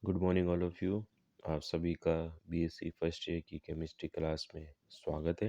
Good morning all of you. आप सभी का बीएससी फर्स्ट ईयर की केमिस्ट्री क्लास में स्वागत है।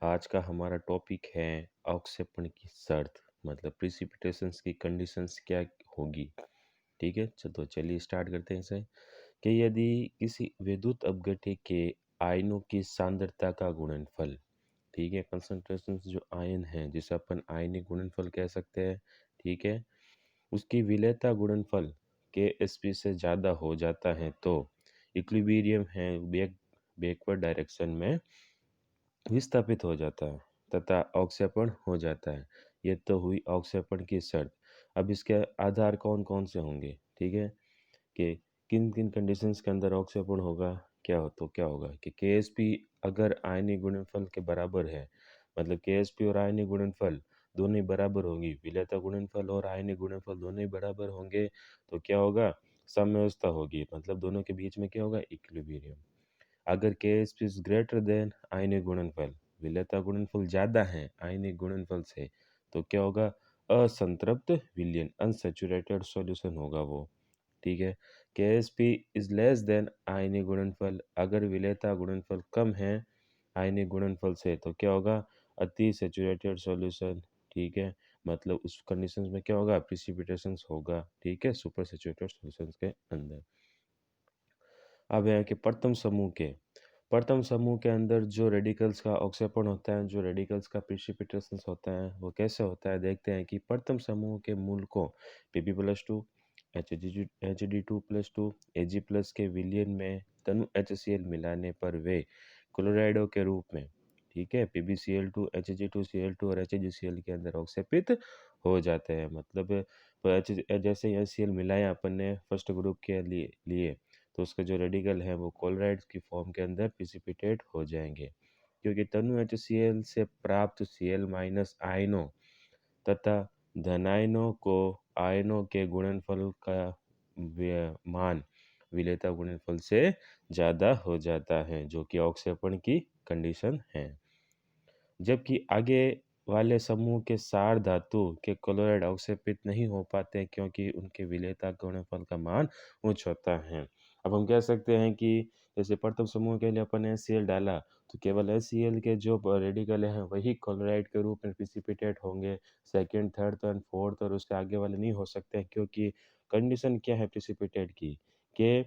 आज का हमारा टॉपिक है अवक्षेपण की शर्त, मतलब प्रिसिपिटेशंस की कंडीशंस क्या होगी। ठीक है, तो चलिए स्टार्ट करते हैं इसे। कि यदि किसी विद्युत अपघट्य के आयनों की सांद्रता का गुणनफल, ठीक है, कंसंट्रेशन जो आयन है जिसे अपन आयनिक गुणनफल कह सकते हैं, ठीक है, उसकी विलेयता गुणनफल के एसपी से ज़्यादा हो जाता है तो इक्विलिब्रियम है बैकवर्ड डायरेक्शन में विस्थापित हो जाता है तथा अवक्षेपण हो जाता है। ये तो हुई अवक्षेपण की शर्त। अब इसके आधार कौन कौन से होंगे, ठीक है, कि किन किन कंडीशंस के अंदर अवक्षेपण होगा। क्या होगा कि केएसपी अगर आयनिक गुणनफल के बराबर है, मतलब केएसपी और आयनिक गुणनफल दोनों ही बराबर होंगी, विलेयता गुणनफल और आयनिक गुणनफल दोनों ही बराबर होंगे, तो क्या होगा, समव्यवस्था होगी, मतलब दोनों के बीच में क्या होगा, इक्विलिब्रियम। अगर केएसपी इज ग्रेटर देन आयनिक गुणनफल, विलेयता गुणनफल ज़्यादा है आयनिक गुणनफल से, तो क्या होगा, असंतृप्त विलयन, अनसैचुरेटेड सॉल्यूशन होगा वो। ठीक है, K S P is less than आयनिक गुणनफल, अगर विलेयता गुणनफल कम है आयनिक गुणनफल से, तो क्या होगा, अति सैचुरेटेड सॉल्यूशन। ठीक है, मतलब उस कंडीशंस में क्या होगा, प्रिसिपिटेशंस होगा। ठीक है, सुपर सैचुरेटेड सॉल्यूशंस के अंदर। अब है कि प्रथम समूह के अंदर जो रेडिकल्स का ऑक्सीपन होता है, जो रेडिकल्स का प्रिसिपिटेशंस होता है, वो कैसे होता है, देखते हैं कि प्रथम समूह के मूल को Pb+2 Hd2+2 Ag+ के विलयन में तनु HCl मिलाने पर वे क्लोराइडों के रूप में, ठीक है, PbCl2 Hg2Cl2 और HgCl के अंदर ऑक्सीपित हो जाते हैं। मतलब जैसे ही HCl मिलाया अपन ने फर्स्ट ग्रुप के लिए तो उसके जो रेडिकल हैं वो क्लोराइड्स की फॉर्म के अंदर प्रिसिपिटेट हो जाएंगे, क्योंकि तनु HCl से प्राप्त Cl माइनस आयनों तथा धनायनों को आयनों के गुणनफल का मान विलेयता गुणनफल से ज़्यादा हो जाता है, जो कि अवक्षेपण की कंडीशन है। जबकि आगे वाले समूह के सार धातु के क्लोराइड अवक्षेपित नहीं हो पाते क्योंकि उनके विलेयता गुणनफल का मान उच्च होता है। अब हम कह सकते हैं कि जैसे प्रथम समूह के लिए अपन HCl डाला तो केवल HCl के जो रेडिकल हैं वही क्लोराइड के रूप में प्रिसिपिटेट होंगे। सेकंड, थर्ड एंड फोर्थ और उसके आगे वाले नहीं हो सकते हैं, क्योंकि कंडीशन क्या है प्रिसिपिटेट की, कि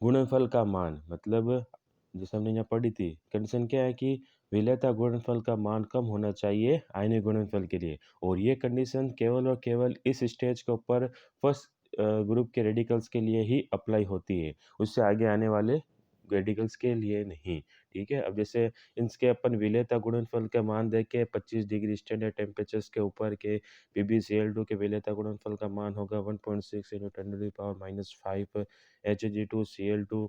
गुणनफल का मान, मतलब जैसे हमने यहाँ पढ़ी थी, कंडीशन क्या है कि विलेयता गुणनफल का मान कम होना चाहिए आयनिक गुणनफल के लिए, और ये कंडीशन केवल और केवल इस स्टेज के ऊपर फर्स्ट ग्रुप के रेडिकल्स के लिए ही अप्लाई होती है, उससे आगे आने वाले रेडिकल्स के लिए नहीं। ठीक है, अब जैसे इनके अपन विलेयता गुणनफल का मान देख के 25 डिग्री स्टैंडर्ड टेम्परेचर्स के ऊपर के PbCl2 के विलेयता गुणनफल का मान होगा 1.6 इंटू 10⁻⁵, Hg2Cl2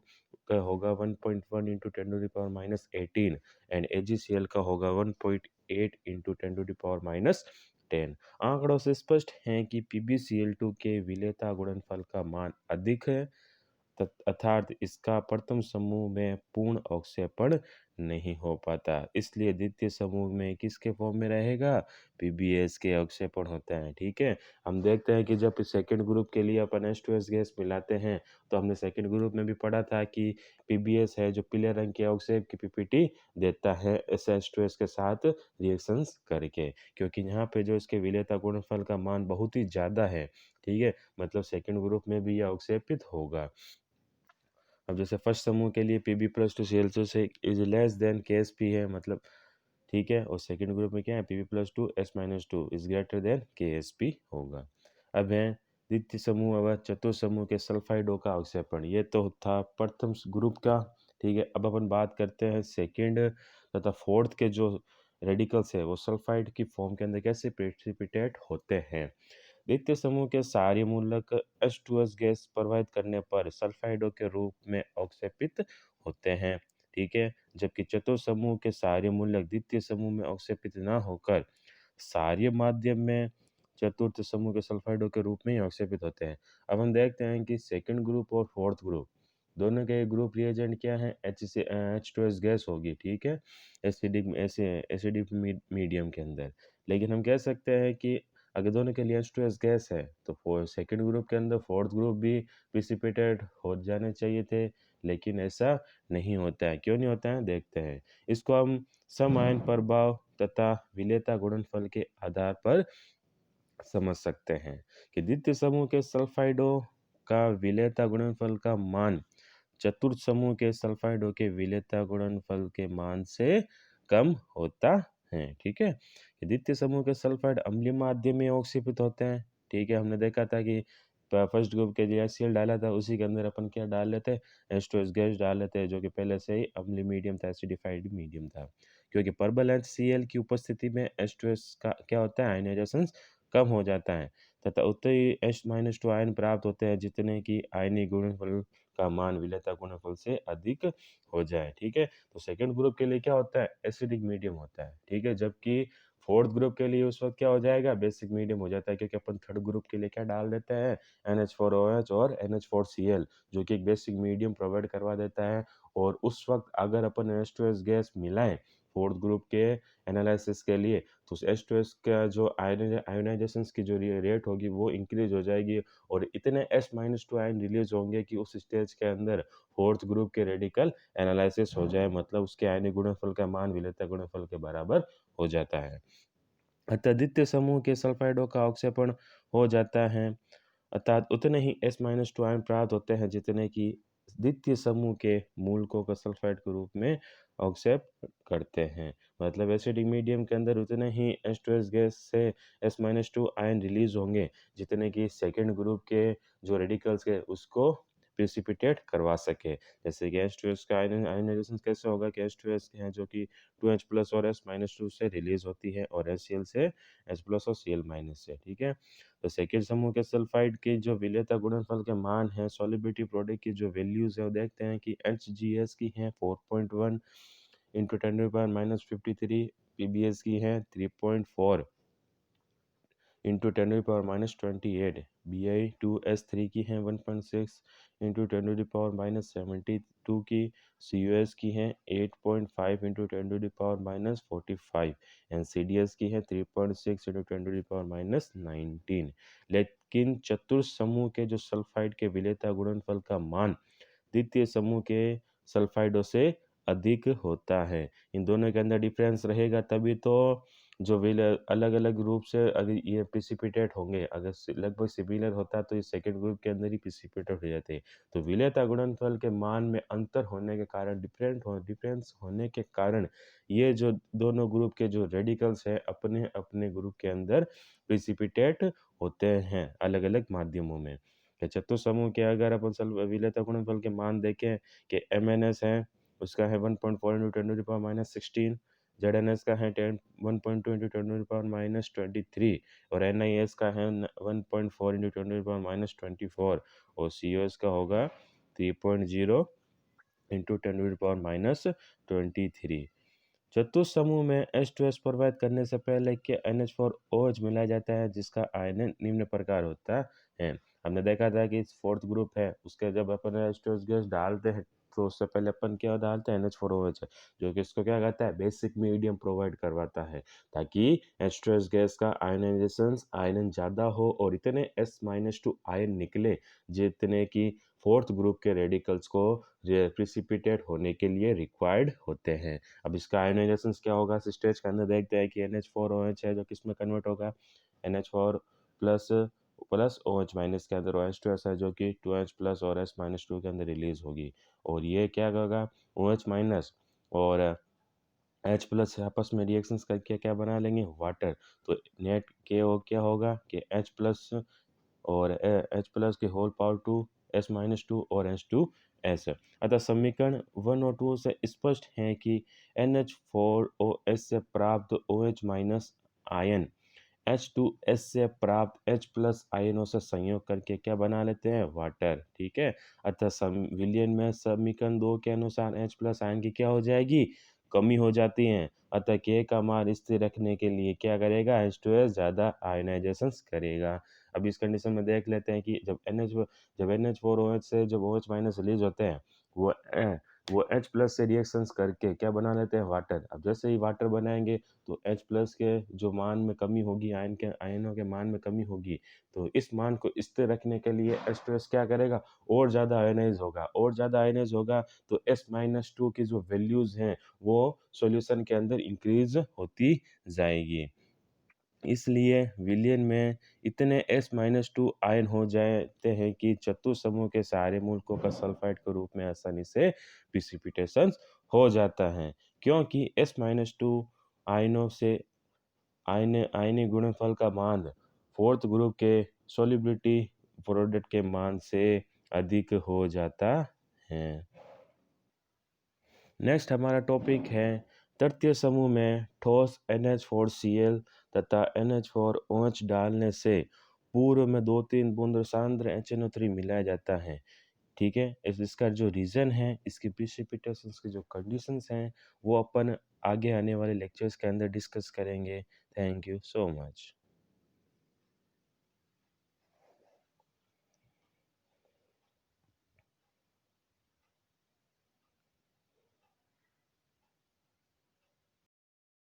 का होगा 1.1 इंटू 10⁻18 एंड AgCl का होगा 1.8 इंटू 10⁻10। आंकड़ों से स्पष्ट है कि PbCl2 के विलेयता गुणनफल का मान अधिक है, अर्थात इसका प्रथम समूह में पूर्ण अवक्षेपण नहीं हो पाता, इसलिए द्वितीय समूह में किसके फॉर्म में रहेगा, PbS के अवक्षेपण होता है। ठीक है, हम देखते हैं कि जब सेकंड ग्रुप के लिए अपन H2S गैस मिलाते हैं तो हमने सेकंड ग्रुप में भी पढ़ा था कि PbS है जो पीले रंग के अवक्षेप की पीपीटी देता है H2S के साथ रिएक्शंस करके, क्योंकि यहाँ पे जो इसके विलेयता गुणनफल का मान बहुत ही ज़्यादा है। ठीक है, मतलब सेकंड ग्रुप में भी यह अवक्षेपित होगा। अब जैसे फर्स्ट समूह के लिए Pb+2 Cl2 से इज लेस देन KSP है, मतलब ठीक है, और सेकंड ग्रुप में क्या है, Pb+2 S-2 is greater than KSP होगा। अब है द्वितीय समूह व चतुर्थ समूह के सल्फाइडों का अवक्षेपण, ये तो था प्रथम ग्रुप का। ठीक है, अब अपन बात करते हैं सेकंड तथा फोर्थ के जो रेडिकल्स है वो सल्फाइड की फॉर्म के अंदर कैसे प्रेसिपिटेट होते हैं। द्वितीय समूह के सारे मूलक H2S गैस प्रवाहित करने पर सल्फाइडों के रूप में अवक्षेपित होते हैं। ठीक है, जबकि चतुर्थ समूह के सारे मूलक द्वितीय समूह में अवक्षेपित न होकर सारे माध्यम में चतुर्थ समूह के सल्फाइडों के रूप में ही अवक्षेपित होते हैं। अब हम देखते हैं कि सेकंड ग्रुप और फोर्थ ग्रुप दोनों के ग्रुप रिएजेंट क्या है, H2S गैस होगी। ठीक है, एसिडिक मीडियम के अंदर, लेकिन हम कह सकते हैं कि अगर दोनों के लिए H2S गैस है तो सेकंड ग्रुप के अंदर फोर्थ ग्रुप भी प्रिसिपिटेट हो जाने चाहिए थे, लेकिन ऐसा नहीं होता है। क्यों नहीं होता है, देखते हैं। इसको हम सम आयन प्रभाव तथा विलेयता गुणनफल के आधार पर समझ सकते हैं कि द्वितीय समूह के सल्फाइडों का विलेयता गुणनफल का मान चतुर्थ समूह के सल्फाइडों के विलेयता गुणनफल के मान से कम होता है। ठीक है, द्वितीय समूह के सल्फाइड अम्लीय माध्यम में ऑक्सीकृत होते हैं। ठीक है, हमने देखा था कि फर्स्ट ग्रुप के जो HCl डाला था उसी के अंदर अपन क्या डाल लेते हैं, H2S गैस डाल लेते हैं, जो कि पहले से ही अम्लीय मीडियम था, एसिडिफाइड मीडियम था। क्योंकि प्रबल HCl की उपस्थिति में H2S का क्या होता है, आयनाइजेशन कम हो जाता है तथा उतने ही H-2 आयन प्राप्त होते हैं जितने की आयनीय गुणनफल का मान विलेयता गुणनफल से अधिक हो जाए। ठीक है, तो सेकंड ग्रुप के लिए क्या होता है, एसिडिक मीडियम होता है। ठीक है, जबकि फोर्थ ग्रुप के लिए उस वक्त क्या हो जाएगा, बेसिक मीडियम हो जाता है, क्योंकि अपन थर्ड ग्रुप के लिए क्या डाल देते हैं, NH4OH और NH4Cl, जो कि एक बेसिक मीडियम प्रोवाइड करवा देता है। और उस वक्त अगर अपन H2S गैस मिलाएं फोर्थ ग्रुप के एनालिसिस के लिए, तो H2S का जो आयोनाइजेशन की जो रेट होगी वो इंक्रीज हो जाएगी और इतने H-2 आयन रिलीज होंगे कि उस स्टेज के अंदर फोर्थ ग्रुप के रेडिकल एनालिसिस हो जाए, मतलब उसके आयनिक गुणनफल का मान विलेयता गुणनफल के बराबर हो जाता है। अतः द्वितीय समूह के सल्फाइडों का अवक्षेपण हो जाता है, अर्थात उतने ही H-2 आयन प्राप्त होते हैं जितने की द्वितीय समूह के मूलकों का सल्फाइड के रूप में अवक्षेप करते हैं। मतलब एसिडिक मीडियम के अंदर उतने ही H2S गैस से H-2 आयन रिलीज होंगे जितने कि सेकेंड ग्रुप के जो रेडिकल्स के उसको प्रिसिपिटेट करवा सके। जैसे कि H2S का आयनाइजेशन कैसे होगा कि H2S है जो कि 2H प्लस और H-2 से रिलीज होती है और HCl से H प्लस और Cl माइनस से। ठीक है, तो सेकेंड समूह के सल्फाइड के जो विलेयता गुणनफल के मान है, सॉल्युबिलिटी प्रोडक्ट की जो वैल्यूज है वो देखते हैं कि HGS की है 4.1 इंटू 10⁻53, PBS की है 3.4 इंटू 10⁻28, Bi2S3 की है 1.6 इंटू 10⁻72 की, CUS की है 8.5 इंटू 10⁻45 एंड CDS की है 3.6 इंटू 10⁻19। लेकिन चतुर्थ समूह के जो सल्फाइड के विलेयता गुणनफल का मान द्वितीय समूह के सल्फाइडों से अधिक होता है। इन दोनों के अंदर डिफरेंस रहेगा तभी तो जो अलग अलग रूप से अगर ये प्रिसिपिटेट होंगे, अगर लगभग सिमिलर होता तो ये सेकेंड ग्रुप के अंदर ही प्रिसिपिटेट हो जाते। तो विलेयता गुणनफल के मान में अंतर होने के कारण, डिफरेंस होने के कारण ये जो दोनों ग्रुप के जो रेडिकल्स हैं अपने अपने ग्रुप के अंदर प्रिसिपिटेट होते हैं अलग अलग माध्यमों में। चतुर्थ समूह के अगर अपन विलेयता गुणनफल के मान देखें कि MnS है उसका है 1.4 इंटू 10⁻16, ZnS का है 1.2 इंटू 10⁻23 और NiS का है 1.4 इंटू 10⁻24 और COS का होगा 3.0 इंटू 10⁻23। चतुर्थ समूह में H2S प्रोवाइड करने से पहले के NH4OH मिलाया जाता है जिसका आयन निम्न प्रकार होता है। हमने देखा था कि फोर्थ ग्रुप है उसके जब अपन H2S गैस डालते हैं तो उससे पहले अपन क्या डालते हैं, NH4OH है, जो कि इसको क्या कहता है, बेसिक मीडियम प्रोवाइड करवाता है ताकि H2S गैस का आयनाइजेशन आयन ज़्यादा हो और इतने S-2 आयन निकले जितने की फोर्थ ग्रुप के रेडिकल्स को प्रिसिपिटेट होने के लिए रिक्वायर्ड होते हैं। अब इसका आयनाइजेशन क्या होगा, स्टेज के अंदर देखते हैं कि NH4OH है जो किसमें कन्वर्ट होगा, NH4 plus plus OH minus के अंदर OH2S है जो कि 2H प्लस और S-2 के अंदर रिलीज होगी और ये क्या होगा, OH माइनस और H प्लस आपस में रिएक्शंस करके क्या बना लेंगे, वाटर। तो नेट के ओ क्या होगा कि H प्लस और H प्लस के होल पावर 2 S-2 और H2S। अतः समीकरण 1 और 2 से स्पष्ट है कि NH4OH से प्राप्त OH माइनस आयन H2S से प्राप्त H प्लस आयनों से संयोग करके क्या बना लेते हैं, वाटर। ठीक है, अतः विलयन में समीकरण 2 के अनुसार H प्लस आयन की क्या हो जाएगी, कमी हो जाती है। अतः K का मान स्थिर रखने के लिए क्या करेगा, H2S ज़्यादा आयनाइजेशन करेगा। अब इस कंडीशन में देख लेते हैं कि जब NH4OH से जब OH माइनस रिलीज होते हैं वो वो H+ से रिएक्शंस करके क्या बना लेते हैं, वाटर। अब जैसे ही वाटर बनाएँगे तो H+ के जो मान में कमी होगी, आयनों के मान में कमी होगी, तो इस मान को स्थिर रखने के लिए H2S क्या करेगा, और ज़्यादा आयनाइज़ होगा तो S-2 की जो वैल्यूज़ हैं वो सॉल्यूशन के अंदर इंक्रीज़ होती जाएगी। इसलिए विलयन में इतने S-2 आयन हो जाते हैं कि चतुसमूह के सारे मूलकों का सल्फाइड के रूप में आसानी से प्रिसिपिटेशन हो जाता है। क्योंकि S-2 आयनों से आयनीय गुणनफल का मान 4th ग्रुप के सॉल्युबिलिटी प्रोडक्ट के मान से अधिक हो जाता है। नेक्स्ट हमारा टॉपिक है तृतीय समूह में ठोस NH4Cl तथा NH4OH डालने से पूर्व में 2-3 बूंद सांद्र HNO3 मिलाया जाता है। ठीक है, इसका जो रीज़न है, इसकी प्रिसिपिटेशंस की जो कंडीशंस हैं वो अपन आगे आने वाले लेक्चर्स के अंदर डिस्कस करेंगे। Thank you so much.